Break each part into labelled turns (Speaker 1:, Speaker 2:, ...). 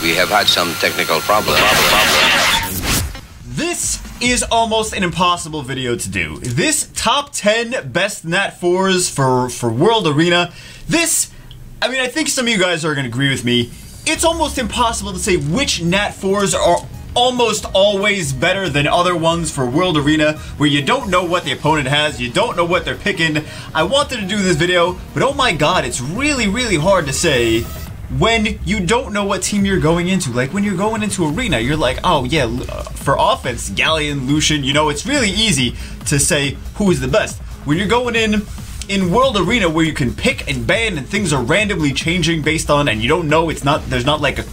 Speaker 1: We have had some technical problems.
Speaker 2: This is almost an impossible video to do. This top 10 best NAT 4's for World Arena. This, I mean, I think some of you guys are going to agree with me. It's almost impossible to say which NAT 4's are almost always better than other ones for World Arena, where you don't know what the opponent has, you don't know what they're picking. I wanted to do this video, but oh my god, it's really hard to say when you don't know what team you're going into. Like when you're going into Arena, you're like, oh yeah, for offense, Galleon, Lucian, you know, it's really easy to say who is the best. When you're going in World Arena, where you can pick and ban and things are randomly changing based on, and you don't know, there's not like a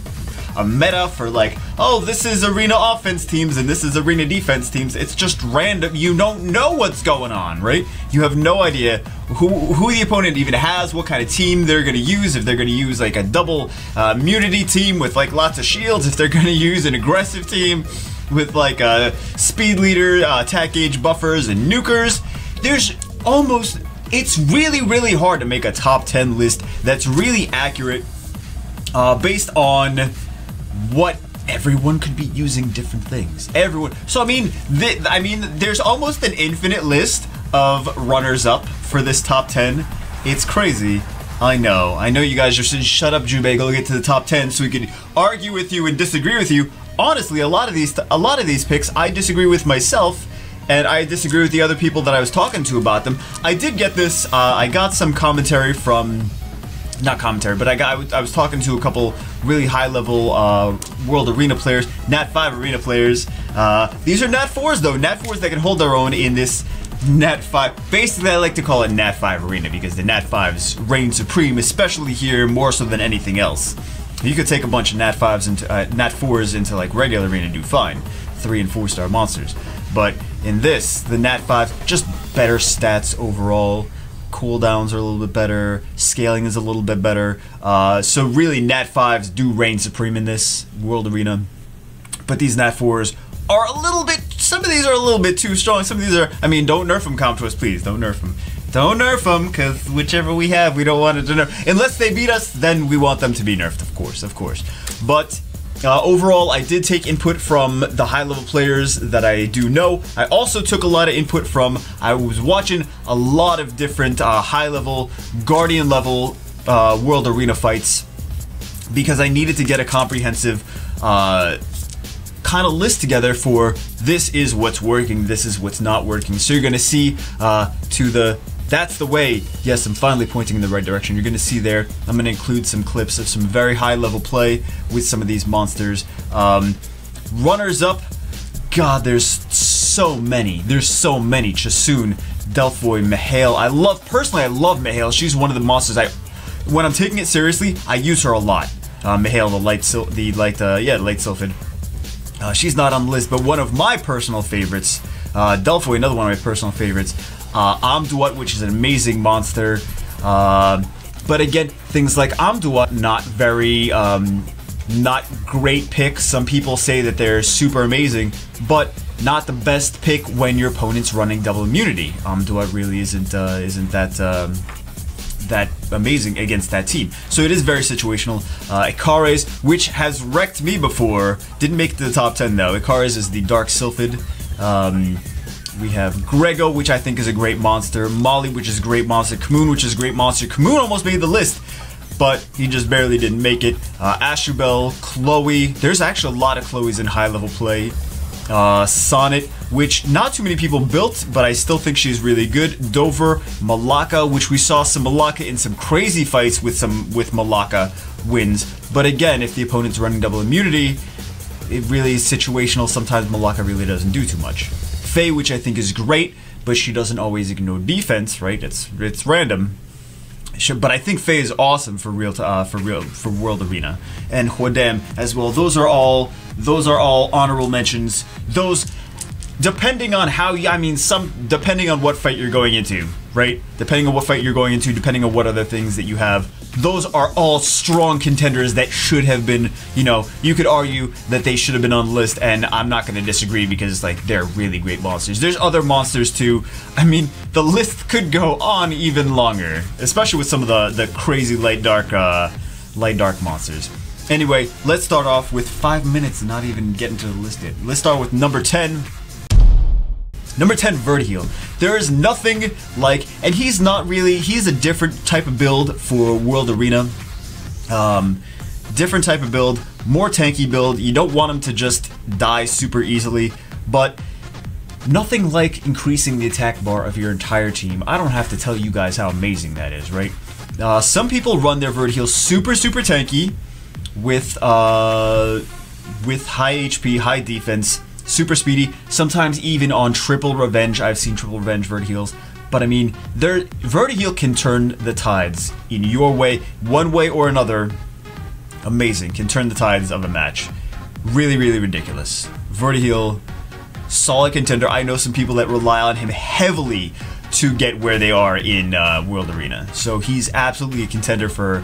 Speaker 2: meta for like, oh, this is Arena offense teams and this is Arena defense teams. It's just random. You don't know what's going on, right? You have no idea who the opponent even has, what kind of team they're going to use, if they're going to use like a double immunity team with like lots of shields, if they're going to use an aggressive team with like a speed leader, attack gauge buffers, and nukers. It's really hard to make a top 10 list that's really accurate based on what everyone could be using different things. Everyone. So I mean, there's almost an infinite list of runners-up for this top 10. It's crazy. I know you guys are saying, shut up, Jubei, go get to the top 10 so we can argue with you and disagree with you. Honestly, a lot of these picks I disagree with myself, and I disagree with the other people that I was talking to about them. I did get this. I got some commentary from. Not commentary, but I was talking to a couple really high-level World Arena players, NAT 5 Arena players. These are NAT 4's though, NAT 4's that can hold their own in this NAT 5. Basically, I like to call it NAT 5 Arena because the NAT 5's reign supreme, especially here, more so than anything else. You could take a bunch of NAT 5's into NAT 4's into like regular Arena and do fine, 3 and 4 star monsters. But in this, the NAT 5, just better stats overall. Cooldowns are a little bit better, scaling is a little bit better, so really NAT 5's do reign supreme in this World Arena, but these NAT 4's are a little bit, some of these are a little bit too strong, some of these are, I mean, don't nerf them, ComTwist, please, don't nerf them. Don't nerf them, because whichever we have, we don't want it to nerf. Unless they beat us, then we want them to be nerfed, of course. But overall, I did take input from the high-level players that I do know. I also took a lot of input from, I was watching a lot of different high-level, Guardian-level World Arena fights because I needed to get a comprehensive kind of list together for this is what's working, this is what's not working. So you're going to see that's the way. Yes, I'm finally pointing in the right direction. You're going to see there, I'm going to include some clips of some very high-level play with some of these monsters. Runners-up, God, there's so many. There's so many. Chasoon, Delphoy, Mahale. Personally, I love Mahale. She's one of the monsters when I'm taking it seriously, I use her a lot. Mahale, the light sylphid. She's not on the list, but one of my personal favorites. Delphoy, another one of my personal favorites. Amduat, which is an amazing monster, but again, things like Amduat, not very, not great picks. Some people say that they're super amazing, but not the best pick when your opponent's running double immunity. Amduat really isn't that amazing against that team. So it is very situational. Ikares, which has wrecked me before, didn't make it to the top 10 though. Ikares is the Dark Sylphid. We have Grego, which I think is a great monster. Molly, which is a great monster. Kamoon, which is a gret monster. Kamoon almost made the list, but he just barely didn't make it. Ashubel, Chloe. There's actually a lot of Chloes in high-level play. Sonnet, which not too many people built, but I still think she's really good. Dover, Malaka, which we saw some Malaka in some crazy fights with Malaka wins. But again, if the opponent's running double immunity, it really is situational. Sometimes Malaka really doesn't do too much. Faye, which I think is great, but she doesn't always ignore defense, right? It's random. But I think Faye is awesome for World Arena, and Huadem as well. Those are all honorable mentions. Those, depending on depending on what fight you're going into, right? Depending on what fight you're going into, depending on what other things that you have. Those are all strong contenders that should have been, you could argue that they should have been on the list, and I'm not going to disagree because, like, they're really great monsters. There's other monsters, too. I mean, the list could go on even longer, especially with some of the crazy light dark monsters. Anyway, let's start off with 5 minutes and not even get into the list yet. Let's start with number 10. Number 10, Vertiheal. There is nothing like, and he's a different type of build for World Arena. Different type of build, more tanky build. You don't want him to just die super easily, but nothing like increasing the attack bar of your entire team. I don't have to tell you guys how amazing that is, right? Some people run their Vertiheal super tanky with high HP, high defense, super speedy, sometimes even on triple revenge. I've seen triple revenge Vertiheals, but I mean, Vertiheal can turn the tides in your way, one way or another. Amazing, can turn the tides of a match. Really ridiculous. Vertiheal, solid contender. I know some people that rely on him heavily to get where they are in World Arena. So he's absolutely a contender for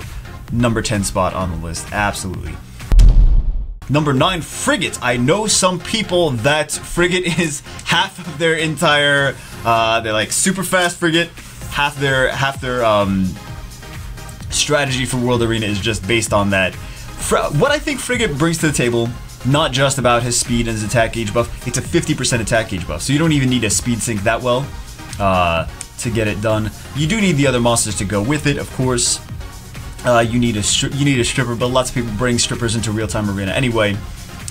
Speaker 2: number 10 spot on the list. Absolutely. Number 9, Frigate. I know some people that Frigate is half of their entire, they're like super fast Frigate. Half their strategy for World Arena is just based on that. What I think Frigate brings to the table, not just about his speed and his attack gauge buff, it's a 50% attack gauge buff. So you don't even need a speed sync that well to get it done. You do need the other monsters to go with it, of course. You need a stripper, but lots of people bring strippers into real-time arena anyway.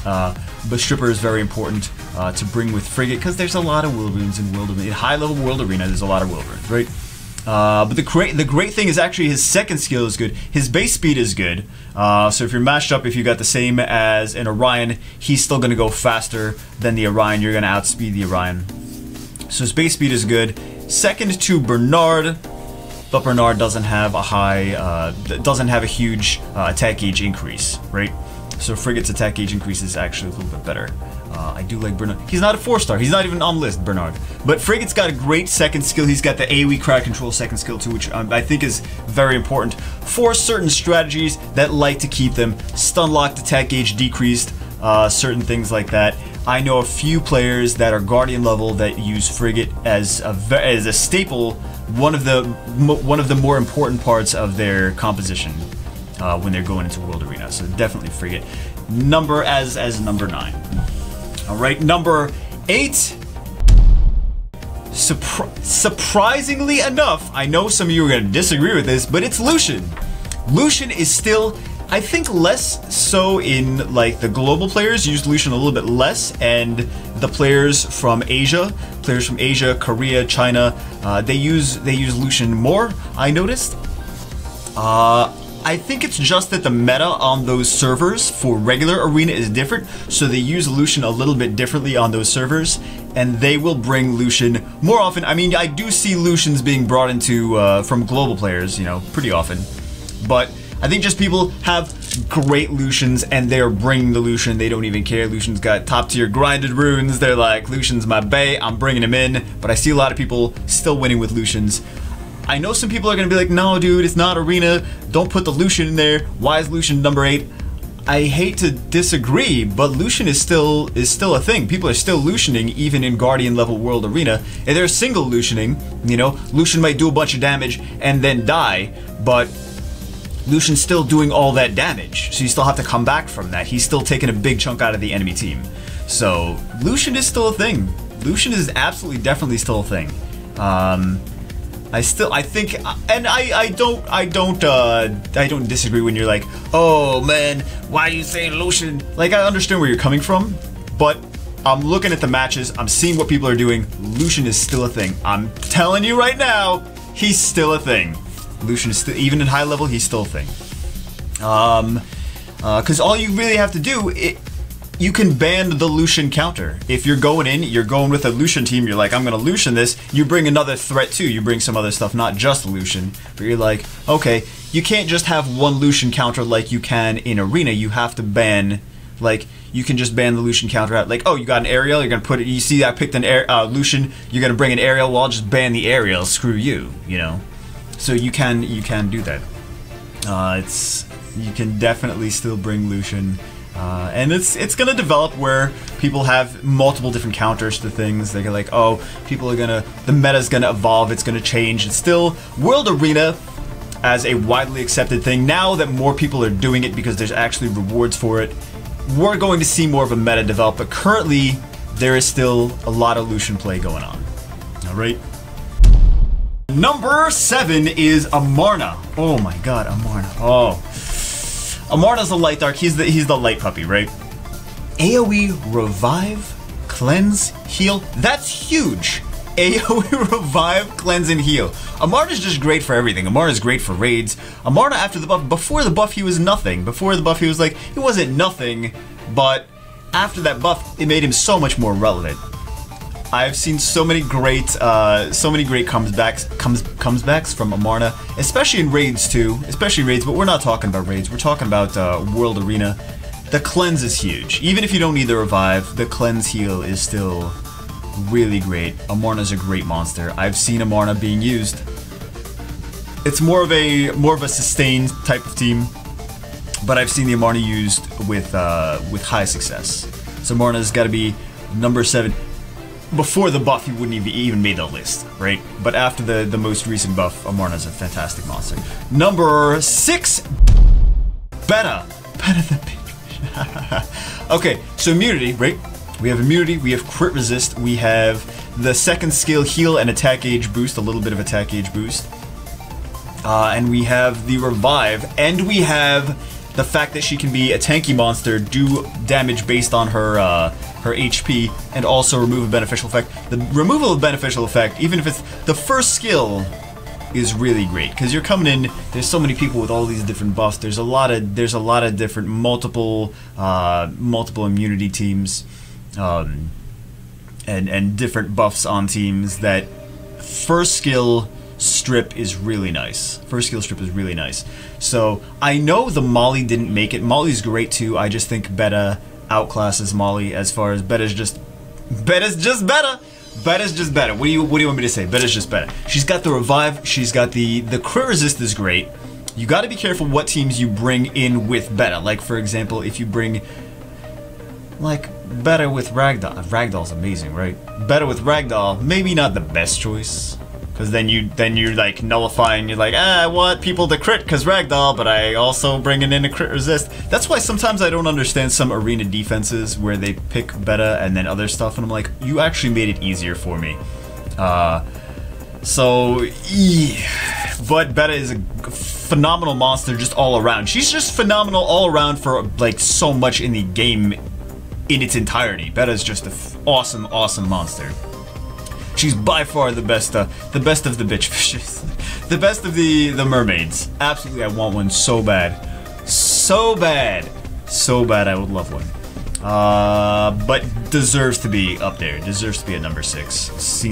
Speaker 2: But stripper is very important to bring with Frigate because there's a lot of Wilderines in World Arena. In high-level World Arena, there's a lot of Wilderines, right? But the great thing is actually his second skill is good. His base speed is good. So if you're matched up, if you got the same as an Orion, he's still going to go faster than the Orion. You're going to outspeed the Orion. So his base speed is good. Second to Bernard, but Bernard doesn't have a huge attack gauge increase, right? So Frigate's attack gauge increase is actually a little bit better. I do like Bernard. He's not a 4-star. He's not even on list, Bernard. But Frigate's got a great second skill. He's got the AoE crowd control second skill too, which I think is very important for certain strategies that like to keep them stun locked, attack gauge decreased, certain things like that. I know a few players that are Guardian level that use Frigate as a staple, one of the more important parts of their composition when they're going into World Arena. So definitely Frigate. As number 9. All right, number 8. Surprisingly enough, I know some of you are going to disagree with this, but it's Lucian. Lucian is still, I think, less so in like the global players use Lucian a little bit less, and the players from Asia, Korea, China, they use Lucian more. I noticed. I think it's just that the meta on those servers for regular arena is different, so they use Lucian a little bit differently on those servers, and they will bring Lucian more often. I mean, I do see Lucians being brought into from global players, you know, pretty often, but I think just people have great Lucians and they're bringing the Lucian. They don't even care. Lucian's got top tier grinded runes. They're like, Lucian's my bae, I'm bringing him in. But I see a lot of people still winning with Lucians. I know some people are going to be like, no dude, it's not arena. Don't put the Lucian in there. Why is Lucian number 8? I hate to disagree, but Lucian is still a thing. People are still Lucianing even in Guardian level World Arena. And they're single Lucianing, you know. Lucian might do a bunch of damage and then die, but Lucian's still doing all that damage, so you still have to come back from that. He's still taking a big chunk out of the enemy team. So Lucian is still a thing. Lucian is absolutely, definitely still a thing. I think, and I don't disagree when you're like, oh man, why are you saying Lucian? Like, I understand where you're coming from, but I'm looking at the matches, I'm seeing what people are doing. Lucian is still a thing. I'm telling you right now, he's still a thing. Lucian is still, even in high level, he's still a thing. Because all you really have to do, you can ban the Lucian counter. If you're going in, you're going with a Lucian team, you're like, I'm gonna Lucian this, you bring another threat too, you bring some other stuff, not just Lucian, but you're like, okay, you can't just have one Lucian counter like you can in Arena, you have to ban, like, you can just ban the Lucian counter out, like, oh, you got an aerial, you're gonna put it, you see I picked an Lucian, you're gonna bring an aerial, well, I'll just ban the aerial, screw you, you know? So you can do that. You can definitely still bring Lucian. And it's gonna develop where people have multiple different counters to things. They're like, oh, the meta's gonna evolve, it's gonna change. It's still, World Arena as a widely accepted thing. Now that more people are doing it because there's actually rewards for it, we're going to see more of a meta develop, but currently there is still a lot of Lucian play going on. Alright. Number 7 is Amarna. Oh my god, Amarna. Oh. Amarna's the light dark. He's the light puppy, right? AoE revive, cleanse, heal. That's huge. AoE revive, cleanse, and heal. Amarna's just great for everything. Amarna's great for raids. Amarna after the buff, before the buff he was nothing. Before the buff he was like, he wasn't nothing, but after that buff, it made him so much more relevant. I've seen so many great comebacks from Amarna, especially in raids too. Especially raids, but we're not talking about raids. We're talking about World Arena. The cleanse is huge. Even if you don't need the revive, the cleanse heal is still really great. Amarna's a great monster. I've seen Amarna being used. It's more of a sustained type of team, but I've seen the Amarna used with high success. So Amarna's got to be number 7. Before the buff, he wouldn't even made the list, right? But after the most recent buff, Amarna's a fantastic monster. Number 6, Benna. Benna the bitch. Okay, so immunity, right? We have immunity, we have crit resist, we have the second skill heal and attack gauge boost, a little bit of attack gauge boost. And we have the revive, and we have the fact that she can be a tanky monster, do damage based on her her HP, and also remove a beneficial effect. The removal of beneficial effect, even if it's the first skill, is really great because you're coming in. There's so many people with all these different buffs. There's a lot of different multiple immunity teams, and different buffs on teams. That first skill strip is really nice. First skill strip is really nice. So I know the Molly didn't make it. Molly's great too. I just think Benna outclasses Molly as far as Benna's just Benna. Benna's just better. What do you want me to say? Benna's just better. She's got the revive. She's got the crit resist is great. You got to be careful what teams you bring in with Benna. Like for example, if you bring like Benna with Ragdoll. Ragdoll's amazing, right? Benna with Ragdoll, maybe not the best choice. Because then you're like nullifying. You're like, I want people to crit because Ragdoll, but I also bringing in a crit resist. That's why sometimes I don't understand some arena defenses where they pick Benna and then other stuff, and I'm like, you actually made it easier for me. But Benna is a phenomenal monster just all around. She's just phenomenal all around for like so much in the game in its entirety. Benna's just an awesome monster. She's by far the best of the bitch fishes. The best of the mermaids. Absolutely, I want one so bad. So bad. So bad, I would love one. But deserves to be up there. Deserves to be at number 6.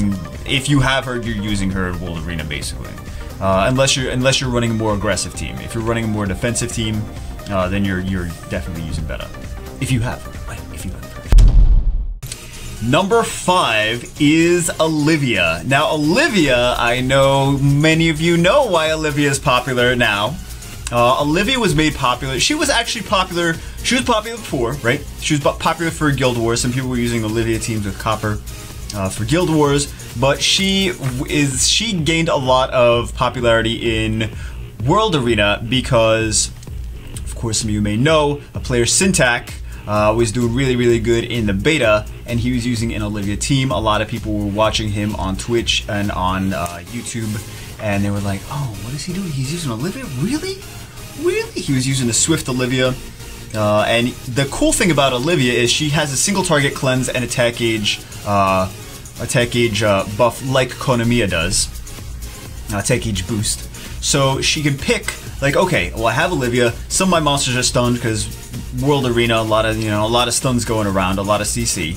Speaker 2: If you have her, you're using her in World Arena, basically. Unless you're running a more aggressive team. If you're running a more defensive team, then you're definitely using Benna. If you have her, right? If you have her. Number 5 is Olivia. Now, Olivia, I know many of you know why Olivia is popular now. Olivia was made popular. She was actually popular. She was popular before, right? She was popular for Guild Wars. Some people were using Olivia teams with Copper for Guild Wars, but she gained a lot of popularity in World Arena because, of course, some of you may know, a player Syntac was doing really good in the beta, and he was using an Olivia team. A lot of people were watching him on Twitch and on YouTube, and they were like, oh, what is he doing? He's using Olivia? Really? He was using a Swift Olivia. And the cool thing about Olivia is she has a single target cleanse and attack gauge buff like Konamiya does. Attack gauge boost. So she can pick, like, okay, well, I have Olivia. Some of my monsters are stunned because World Arena, a lot of stuns going around, a lot of CC.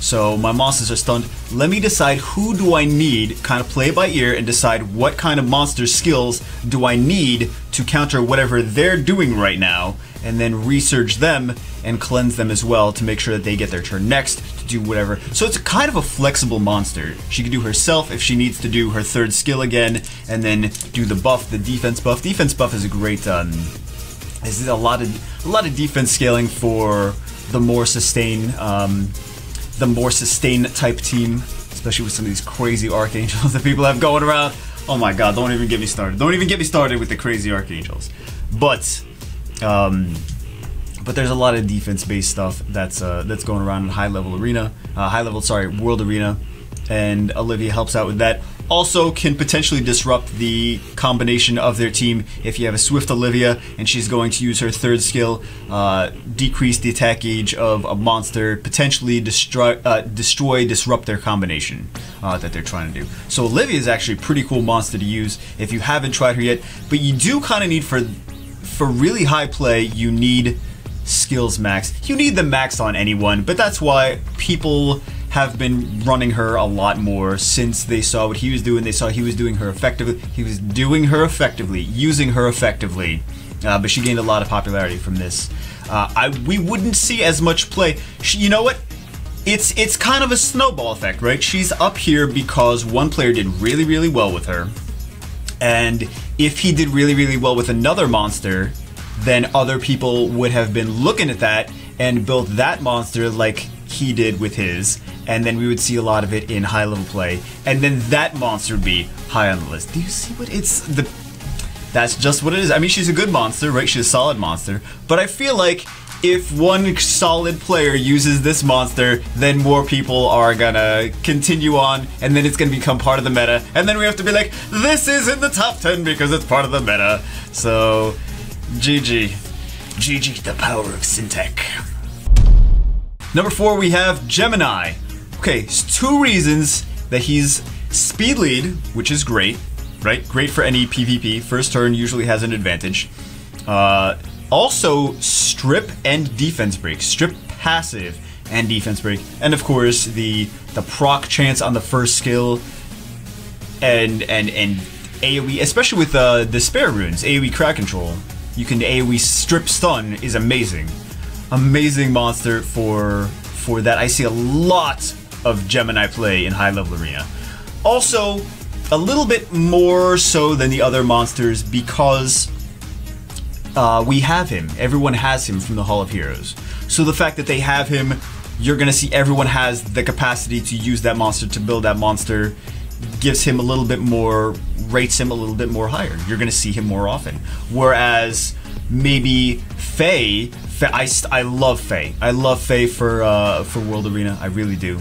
Speaker 2: So my monsters are stunned. Let me decide who do I need, kind of play by ear, and decide what kind of monster skills do I need to counter whatever they're doing right now, and then research them and cleanse them as well to make sure that they get their turn next to do whatever. So it's kind of a flexible monster. She can do herself if she needs to do her third skill again, and then do the buff, the defense buff. Defense buff is a great, is a lot of defense scaling for the more sustained type team, especially with some of these crazy archangels that people have going around. Oh my god, don't even get me started. Don't even get me started with the crazy archangels. But there's a lot of defense-based stuff that's going around in world arena, and Olivia helps out with that. Also can potentially disrupt the combination of their team if you have a Swift Olivia and she's going to use her third skill, decrease the attack gauge of a monster, potentially disrupt their combination that they're trying to do. So Olivia is actually a pretty cool monster to use if you haven't tried her yet, but you do kind of need, for really high play, you need skills max. You need the max on anyone, but that's why people have been running her a lot more since they saw what he was doing. They saw he was doing her effectively. He was doing her effectively, using her effectively. But she gained a lot of popularity from this. We wouldn't see as much play. You know what? It's kind of a snowball effect, right? She's up here because one player did really, really well with her. And if he did really, really well with another monster, then other people would have been looking at that and built that monster like he did with his, and then we would see a lot of it in high level play, and then that monster would be high on the list. Do you see what that's just what it is. I mean, she's a good monster, right? She's a solid monster, but I feel like if one solid player uses this monster, then more people are gonna continue on, and then it's gonna become part of the meta, and then we have to be like, this is in the top 10 because it's part of the meta. So GG. GG, the power of Syntech. Number 4, we have Gemini. Okay, two reasons that he's speed lead, which is great, right? Great for any PvP. First turn usually has an advantage. Also, strip and defense break. Strip passive and defense break. And of course, the proc chance on the first skill and AoE, especially with Despair runes, AoE crowd control. You can AoE strip stun is amazing. Amazing monster for that. I see a lot of Gemini play in high level arena. Also, a little bit more so than the other monsters because we have him. Everyone has him from the Hall of Heroes. So the fact that they have him, you're gonna see everyone has the capacity to use that monster to build that monster, gives him a little bit more, rates him a little bit more higher. You're gonna see him more often. Whereas maybe Faye, I love Faye. I love Faye for World Arena. I really do.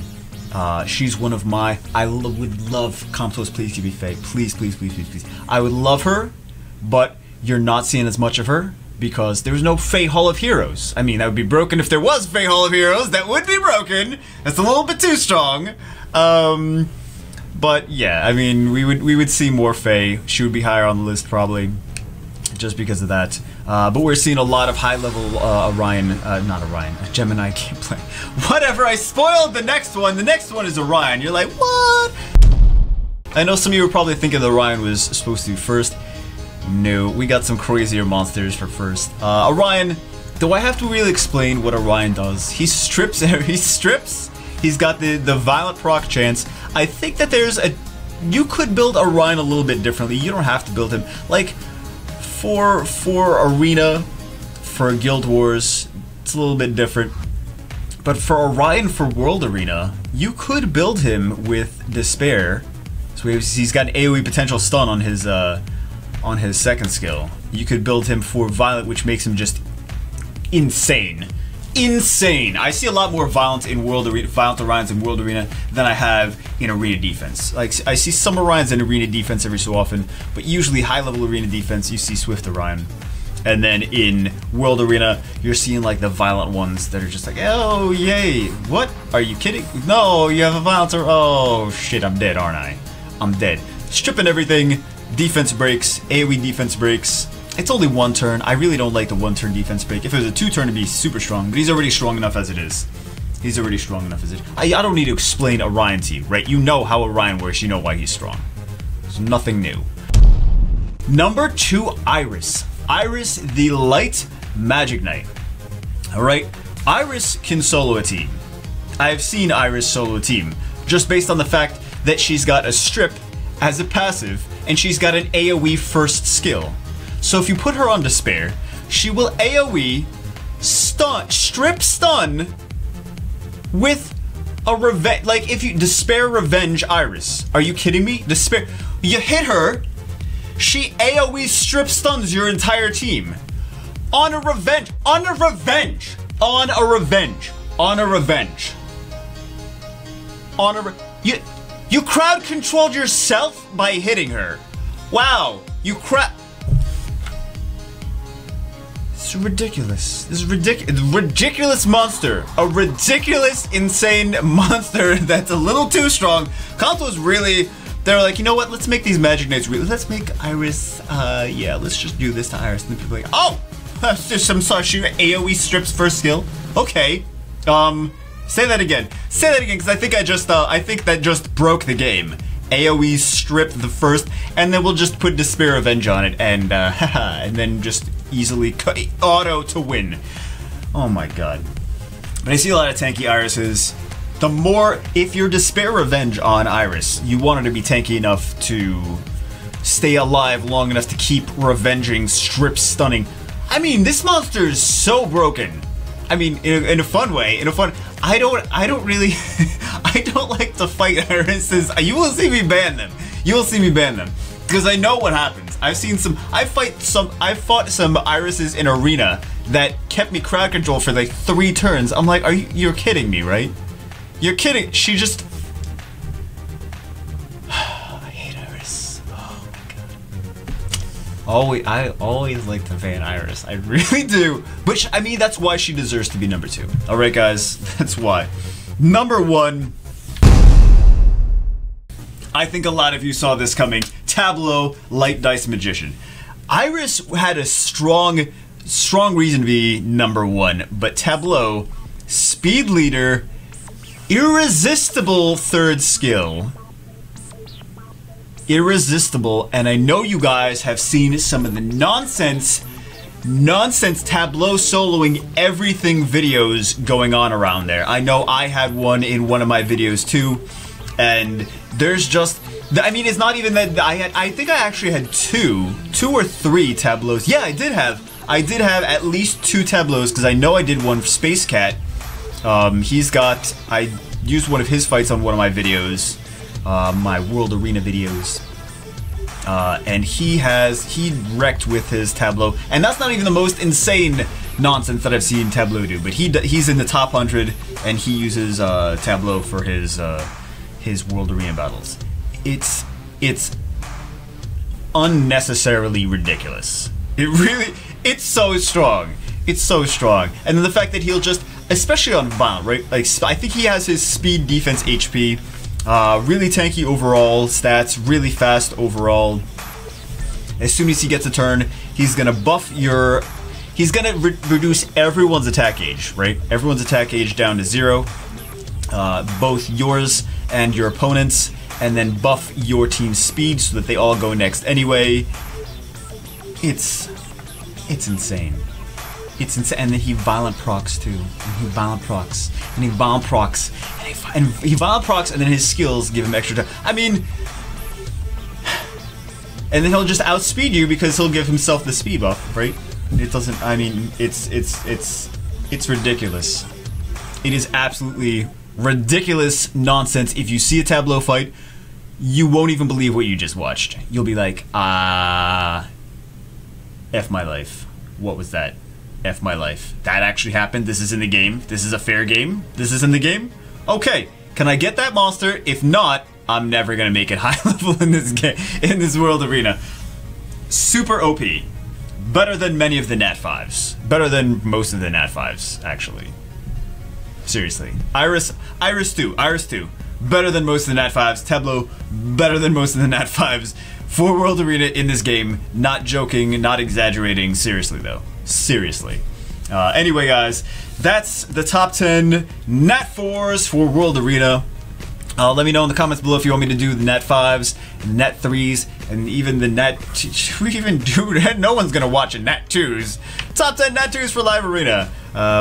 Speaker 2: She's one of my. Would love Comptos. Please give me Faye. Please, please, please, please, please. I would love her, but you're not seeing as much of her because there's no Faye Hall of Heroes. I mean, that would be broken if there was Faye Hall of Heroes. That would be broken. That's a little bit too strong. But yeah, I mean, we would see more Faye. She would be higher on the list probably, just because of that. But we're seeing a lot of high-level Gemini gameplay. Whatever, I spoiled the next one. The next one is Orion. You're like, what? I know some of you were probably thinking that Orion was supposed to be first. No, we got some crazier monsters for first. Orion, do I have to really explain what Orion does? He strips, he's got the violent proc chance. I think that you could build Orion a little bit differently. You don't have to build him, like, for Arena, for Guild Wars, it's a little bit different. But for Orion for World Arena, you could build him with Despair. So he's got an AoE potential stun on his second skill. You could build him for Violent, which makes him just insane. Insane! I see a lot more violent Orions in World Arena than I have in Arena defense. Like, I see some Orions in Arena defense every so often, but usually high-level Arena defense, you see Swift Orion. And then in World Arena, you're seeing like the violent ones that are just like, oh, yay! What? Are you kidding? No, you have a violent oh shit, I'm dead, aren't I? I'm dead. Stripping everything, defense breaks, AoE defense breaks. It's only one turn. I really don't like the one turn defense break. If it was a 2-turn, it'd be super strong, but he's already strong enough as it is. He's already strong enough as it is. I don't need to explain Orion to you, right? You know how Orion works, you know why he's strong. There's nothing new. Number 2, Iris. Iris, the Light Magic Knight. Alright, Iris can solo a team. I've seen Iris solo a team, just based on the fact that she's got a strip as a passive, and she's got an AoE first skill. So if you put her on Despair, she will AoE strip stun with A revenge, like if you despair revenge Iris. Are you kidding me? Despair. You hit her. She AoE strip stuns your entire team. On a revenge. On a revenge. On a revenge. On a revenge. On a you crowd controlled yourself by hitting her. Wow. You This is ridiculous. This is ridiculous monster. A ridiculous, insane monster that's a little too strong. Kanto's really, they're like, you know what? Let's make these magic knights real. Let's make Iris, yeah, let's just do this to Iris. And then people are like, oh, that's just some sort of AoE strips first skill. Okay. Say that again. Say that again, because I think that just broke the game. AoE strip the first, and then we'll just put Despair Revenge on it, and and then just easily auto to win. Oh my god. But I see a lot of tanky Irises. The more, if you're Despair Revenge on Iris, you want her to be tanky enough to stay alive long enough to keep revenging, strip stunning. I mean, this monster is so broken. I mean, in a fun way, I don't really, I don't like to fight Irises. You will see me ban them. You will see me ban them. Because I know what happens. I fought some Irises in arena that kept me crowd control for like 3 turns. I'm like, you're kidding me, right? You're kidding. She just, I hate Iris. Oh my god. I always like to ban Iris. I really do. But I mean, that's why she deserves to be number 2. All right, guys, that's why. Number 1. I think a lot of you saw this coming. Tableau, Light Dice Magician. Iris had a strong reason to be number 1, but Tableau, Speed Leader, irresistible 3rd skill. Irresistible, and I know you guys have seen some of the nonsense Tableau soloing everything videos going on around there. I know I had one in one of my videos too, and there's just, I mean, it's not even that I think I actually had 2 or 3 Tableaus. Yeah, I did have at least 2 Tableaus, because I know I did one for Space Cat. I used one of his fights on one of my videos, my World Arena videos. And he wrecked with his Tableau, and that's not even the most insane nonsense that I've seen Tableau do, but he's in the top 100, and he uses Tableau for his World Arena battles. It's unnecessarily ridiculous. It's so strong. It's so strong. And then the fact that he'll just, especially on Violent, right? Like, I think he has his speed, defense, HP, really tanky overall stats, really fast overall. As soon as he gets a turn, he's gonna buff he's gonna reduce everyone's attack gauge, right? Everyone's attack gauge down to 0, both yours and your opponent's, and then buff your team's speed so that they all go next anyway. It's insane. It's insane. And then he violent procs too. And he violent procs. And he violent procs. And he violent procs, and then his skills give him extra time. I mean, and then he'll just outspeed you because he'll give himself the speed buff, right? It doesn't, I mean, it's ridiculous. It is absolutely ridiculous nonsense. If you see a Tableau fight, you won't even believe what you just watched. You'll be like, F my life. What was that? F my life. That actually happened? This is in the game? This is a fair game? This is in the game? Okay, can I get that monster? If not, I'm never gonna make it high level in this game, in this World Arena. Super OP. Better than many of the NAT 5s. Better than most of the NAT 5s, actually. Seriously. Iris 2. Better than most of the NAT 5s. Tableau, better than most of the NAT 5s. For World Arena in this game. Not joking, not exaggerating. Seriously, though. Seriously. Anyway, guys, that's the top 10 NAT 4s for World Arena. Let me know in the comments below if you want me to do the NAT 5s, NAT 3s, and even the NAT... Should we even do that? No one's gonna watch a NAT 2s. Top 10 NAT 2s for Live Arena.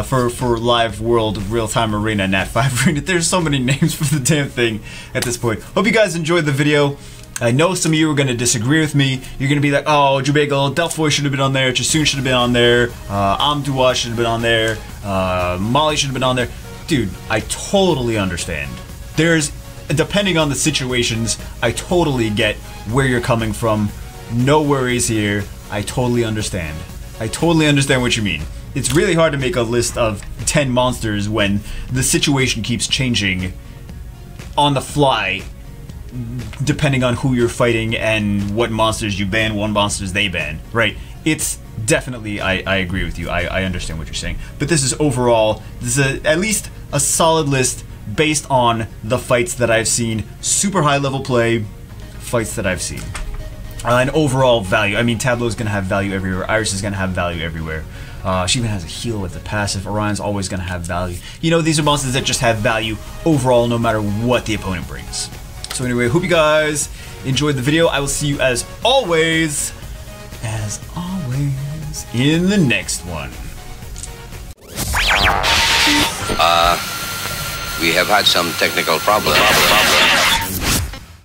Speaker 2: For Live World Real-Time Arena, NAT 5 Arena. There's so many names for the damn thing at this point. Hope you guys enjoyed the video. I know some of you are going to disagree with me. You're going to be like, oh, Jubagle, Delphoy should have been on there, Chasoon should have been on there, Amdua should have been on there, Molly should have been on there. Dude, dude, I totally understand. Depending on the situations, I totally get where you're coming from. No worries here. I totally understand. I totally understand what you mean. It's really hard to make a list of 10 monsters when the situation keeps changing on the fly, depending on who you're fighting and what monsters you ban, what monsters they ban, right? It's definitely, I agree with you. I understand what you're saying. But this is overall, this is at least a solid list based on the fights that I've seen. Super high level play, fights that I've seen. And overall value. I mean, Tableau's going to have value everywhere. Iris is going to have value everywhere. She even has a heal with the passive. Orion's always going to have value. You know, these are monsters that just have value overall no matter what the opponent brings. So anyway, hope you guys enjoyed the video. I will see you as always, in the next one.
Speaker 1: We have had some technical problems.